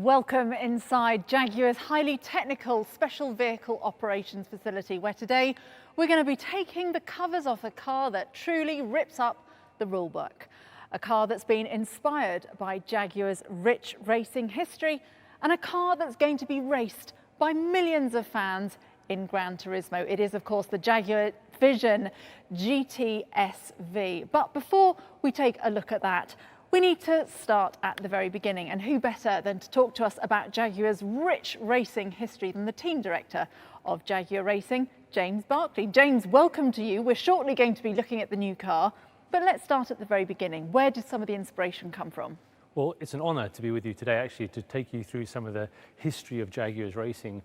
Welcome inside Jaguar's highly technical special vehicle operations facility, where today we're going to be taking the covers off a car that truly rips up the rulebook. A car that's been inspired by Jaguar's rich racing history, and a car that's going to be raced by millions of fans in Gran Turismo. It is, of course, the Jaguar Vision GT SV. But before we take a look at that, we need to start at the very beginning, and who better than to talk to us about Jaguar's rich racing history than the team director of Jaguar Racing, James Barclay. James, welcome to you. We're shortly going to be looking at the new car, but let's start at the very beginning. Where did some of the inspiration come from? Well, it's an honour to be with you today, actually, to take you through some of the history of Jaguar's racing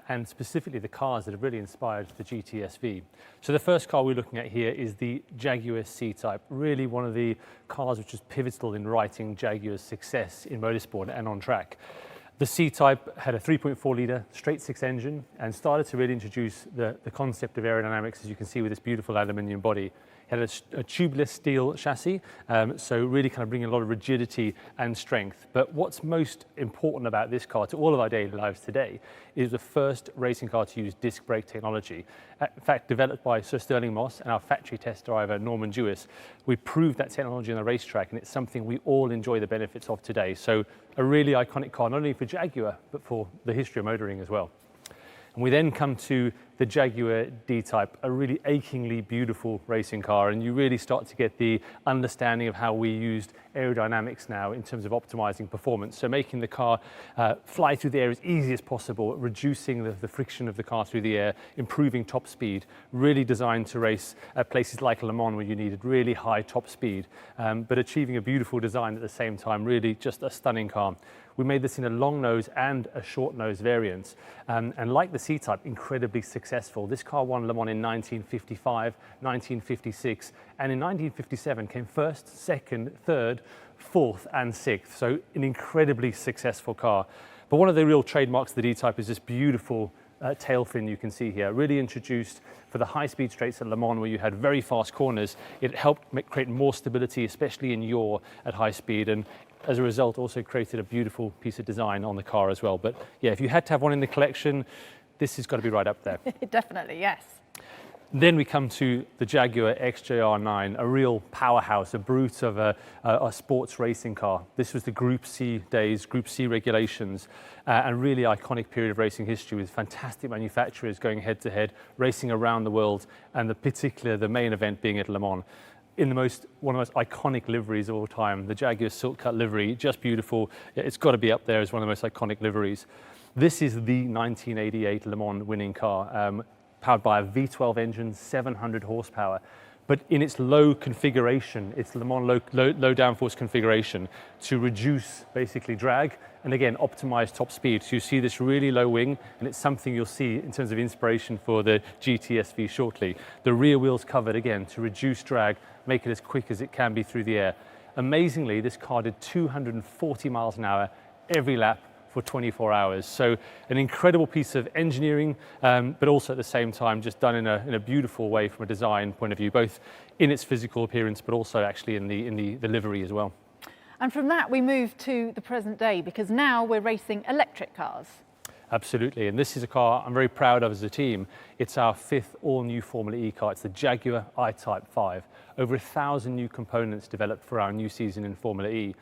and specifically the cars that have really inspired the GT SV. So the first car we're looking at here is the Jaguar C-Type, really one of the cars which was pivotal in writing Jaguar's success in motorsport and on track. The C-Type had a 3.4 litre straight six engine and started to really introduce the concept of aerodynamics, as you can see with this beautiful aluminium body. It had a tubeless steel chassis, so really kind of bringing a lot of rigidity and strength. But what's most important about this car to all of our daily lives today is the first racing car to use disc brake technology. In fact, developed by Sir Stirling Moss and our factory test driver, Norman Jewis. We proved that technology on the racetrack, and it's something we all enjoy the benefits of today. So a really iconic car, not only for Jaguar, but for the history of motoring as well. And we then come to the Jaguar D-Type, a really achingly beautiful racing car, and you really start to get the understanding of how we used aerodynamics now in terms of optimizing performance. So making the car fly through the air as easy as possible, reducing the friction of the car through the air, improving top speed, really designed to race at places like Le Mans where you needed really high top speed, but achieving a beautiful design at the same time, really just a stunning car. We made this in a long nose and a short nose variant, and like the C-Type, incredibly successful. This car won Le Mans in 1955, 1956, and in 1957 came first, second, third, fourth, and sixth. So an incredibly successful car. But one of the real trademarks of the D-Type is this beautiful tail fin you can see here, really introduced for the high-speed straights at Le Mans where you had very fast corners. It helped create more stability, especially in yaw at high speed, and as a result also created a beautiful piece of design on the car as well. But yeah, if you had to have one in the collection, this has got to be right up there. Definitely, yes. Then we come to the Jaguar XJR9, a real powerhouse, a brute of a sports racing car. This was the Group C days, Group C regulations, and really iconic period of racing history with fantastic manufacturers going head-to-head, racing around the world, and the main event being at Le Mans. In one of the most iconic liveries of all time, the Jaguar Silk Cut livery, just beautiful. It's got to be up there as one of the most iconic liveries. This is the 1988 Le Mans winning car, powered by a V12 engine, 700 horsepower. But in its low configuration, it's Le Mans low downforce configuration to reduce basically drag and again optimize top speed. So you see this really low wing, and it's something you'll see in terms of inspiration for the GT SV shortly. The rear wheels covered again to reduce drag, make it as quick as it can be through the air. Amazingly, this car did 240 miles an hour every lap for 24 hours. So an incredible piece of engineering, but also at the same time just done in a beautiful way from a design point of view, both in its physical appearance, but also actually in the livery as well. And from that we move to the present day, because now we're racing electric cars. Absolutely, and this is a car I'm very proud of as a team. It's our fifth all-new Formula E car. It's the Jaguar I-Type 5. Over 1,000 new components developed for our new season in Formula E.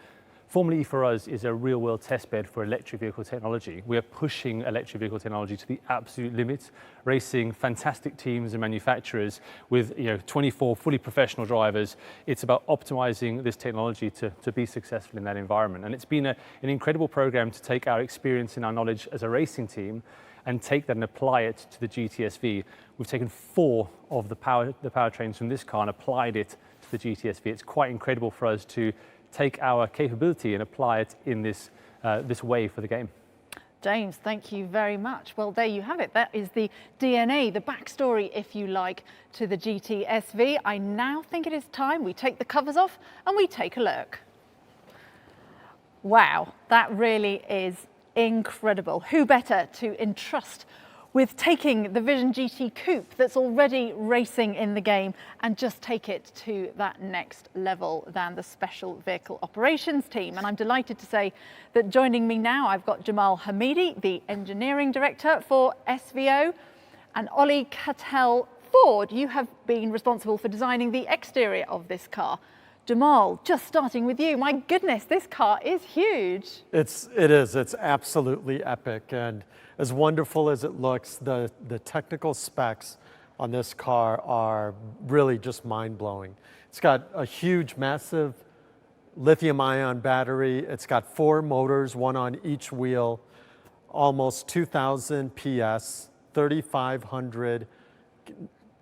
Formula E for us is a real-world testbed for electric vehicle technology. We are pushing electric vehicle technology to the absolute limit, racing fantastic teams and manufacturers with 24 fully professional drivers. It's about optimizing this technology to be successful in that environment. And it's been an incredible program to take our experience and our knowledge as a racing team and take that and apply it to the GT SV. We've taken 4 of the powertrains from this car and applied it to the GT SV. It's quite incredible for us to take our capability and apply it in this way for the game. James, thank you very much. Well, there you have it. That is the DNA, the backstory, if you like, to the GT SV. I now think it is time we take the covers off and we take a look. Wow, that really is incredible. Who better to entrust with taking the Vision GT Coupe that's already racing in the game and just take it to that next level than the Special Vehicle Operations team. And I'm delighted to say that joining me now, I've got Jamal Hamidi, the Engineering Director for SVO, and Ollie Cattell-Ford. You have been responsible for designing the exterior of this car. Jamal, just starting with you, my goodness, this car is huge. It is, it's absolutely epic. And as wonderful as it looks, the technical specs on this car are really just mind-blowing. It's got a huge, massive lithium-ion battery. It's got 4 motors, one on each wheel, almost 2,000 PS, 3,500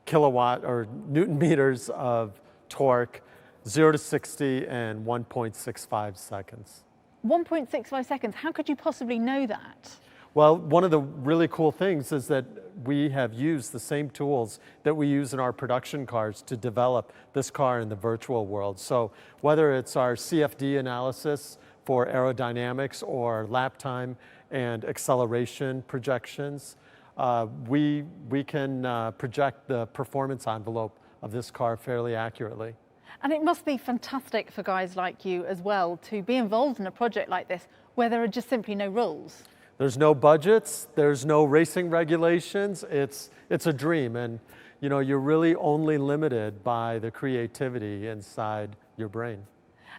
kilowatt or newton meters of torque, 0 to 60 in 1.65 seconds. 1.65 seconds, how could you possibly know that? Well, one of the really cool things is that we have used the same tools that we use in our production cars to develop this car in the virtual world. So whether it's our CFD analysis for aerodynamics or lap time and acceleration projections, we can project the performance envelope of this car fairly accurately. And it must be fantastic for guys like you as well to be involved in a project like this where there are just simply no rules. There's no budgets, there's no racing regulations, it's a dream, and you know, you're really only limited by the creativity inside your brain.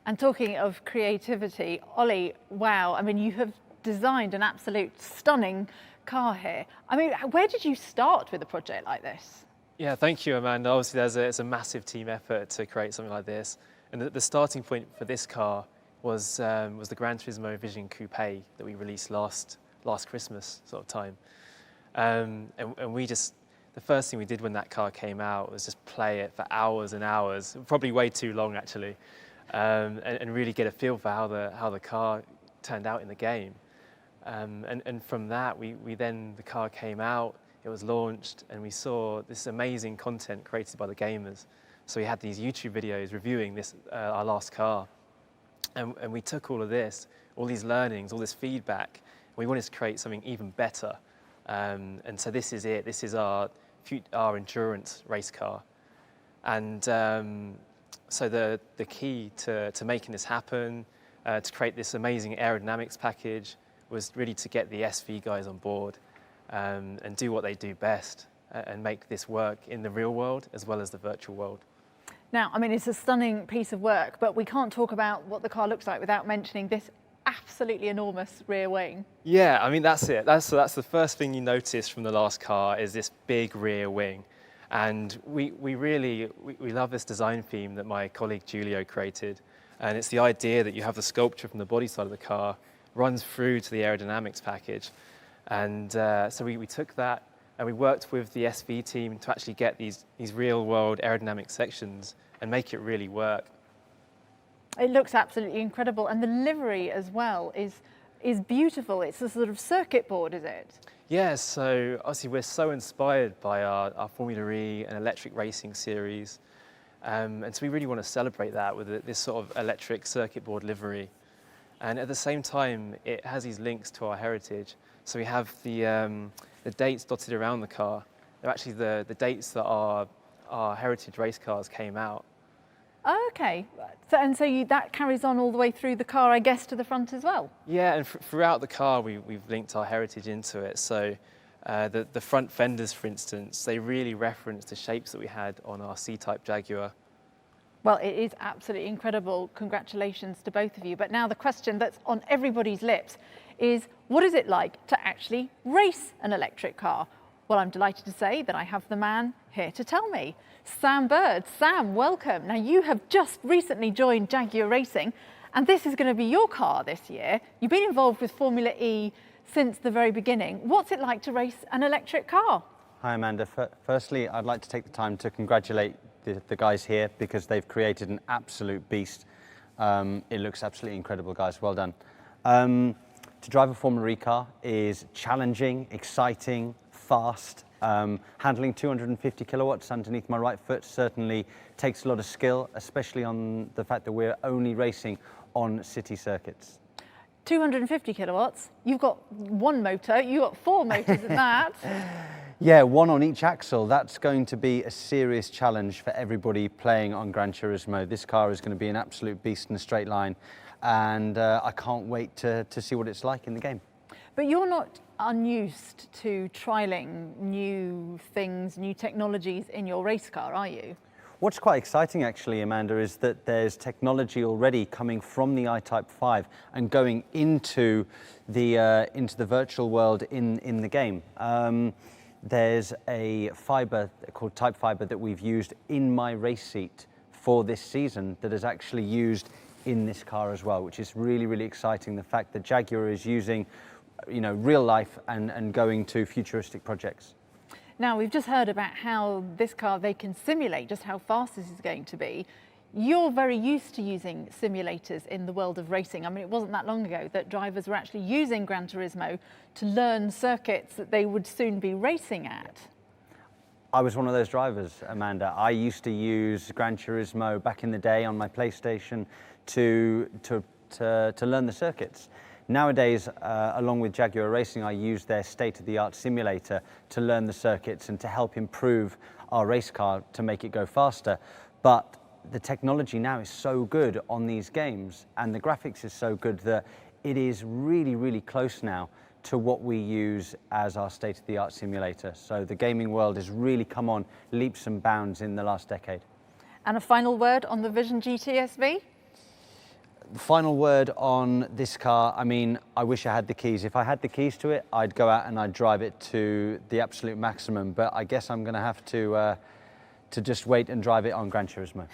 And talking of creativity, Ollie, wow, I mean, you have designed an absolute stunning car here. I mean, where did you start with a project like this? Yeah, thank you, Amanda. Obviously, it's a massive team effort to create something like this. And the starting point for this car was the Gran Turismo Vision Coupe that we released last Christmas sort of time. And we just, the first thing we did when that car came out was just play it for hours and hours, probably way too long actually, and really get a feel for how the car turned out in the game. And from that, the car came out. It was launched, and we saw this amazing content created by the gamers. So we had these YouTube videos reviewing this, our last car. And we took all of this, all these learnings, all this feedback, and we wanted to create something even better. And so this is it. This is our endurance race car. And so the key to making this happen, to create this amazing aerodynamics package, was really to get the SV guys on board. And do what they do best and make this work in the real world as well as the virtual world. Now, I mean, it's a stunning piece of work, but we can't talk about what the car looks like without mentioning this absolutely enormous rear wing. Yeah, I mean, that's it. That's the first thing you notice from the last car is this big rear wing. And we love this design theme that my colleague Julio created. And it's the idea that you have the sculpture from the body side of the car runs through to the aerodynamics package. And so we took that and we worked with the SV team to actually get these real world aerodynamic sections and make it really work. It looks absolutely incredible, and the livery as well is beautiful. It's a sort of circuit board, is it? Yeah, so obviously we're so inspired by our Formula E and electric racing series. And so we really want to celebrate that with this sort of electric circuit board livery. And at the same time, it has these links to our heritage. So we have the dates dotted around the car. They're actually the dates that our heritage race cars came out. Oh, okay. So that carries on all the way through the car, I guess, to the front as well? Yeah, and throughout the car, we've linked our heritage into it. So the front fenders, for instance, they really reference the shapes that we had on our C-Type Jaguar. Well, it is absolutely incredible. Congratulations to both of you. But now the question that's on everybody's lips is, what is it like to actually race an electric car? Well, I'm delighted to say that I have the man here to tell me. Sam Bird. Sam, welcome. Now, you have just recently joined Jaguar Racing, and this is going to be your car this year. You've been involved with Formula E since the very beginning. What's it like to race an electric car? Hi, Amanda. Firstly, I'd like to take the time to congratulate the guys here because they've created an absolute beast. It looks absolutely incredible, guys. Well done. To drive a Formula E car is challenging, exciting, fast. Handling 250 kilowatts underneath my right foot certainly takes a lot of skill, especially on the fact that we're only racing on city circuits. 250 kilowatts. You've got one motor, you've got 4 motors in that. Yeah, one on each axle. That's going to be a serious challenge for everybody playing on Gran Turismo. This car is going to be an absolute beast in a straight line, and I can't wait to see what it's like in the game. But you're not unused to trialling new things, new technologies in your race car, are you? What's quite exciting actually, Amanda, is that there's technology already coming from the I-Type 5 and going into the virtual world in the game. There's a fibre called Type Fibre that we've used in my race seat for this season that is actually used in this car as well, which is really, really exciting. The fact that Jaguar is using, real life and going to futuristic projects. Now, we've just heard about how this car, they can simulate just how fast this is going to be. You're very used to using simulators in the world of racing. I mean, it wasn't that long ago that drivers were actually using Gran Turismo to learn circuits that they would soon be racing at. I was one of those drivers, Amanda. I used to use Gran Turismo back in the day on my PlayStation to learn the circuits. Nowadays, along with Jaguar Racing, I use their state-of-the-art simulator to learn the circuits and to help improve our race car to make it go faster. But the technology now is so good on these games and the graphics is so good that it is really, really close now to what we use as our state-of-the-art simulator. So the gaming world has really come on leaps and bounds in the last decade. And a final word on the Vision GT SV? The final word on this car, I mean, I wish I had the keys. If I had the keys to it, I'd go out and I'd drive it to the absolute maximum. But I guess I'm going to have to just wait and drive it on Gran Turismo.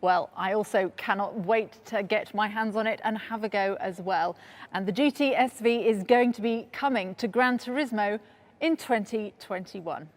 Well, I also cannot wait to get my hands on it and have a go as well. And the GT SV is going to be coming to Gran Turismo in 2021.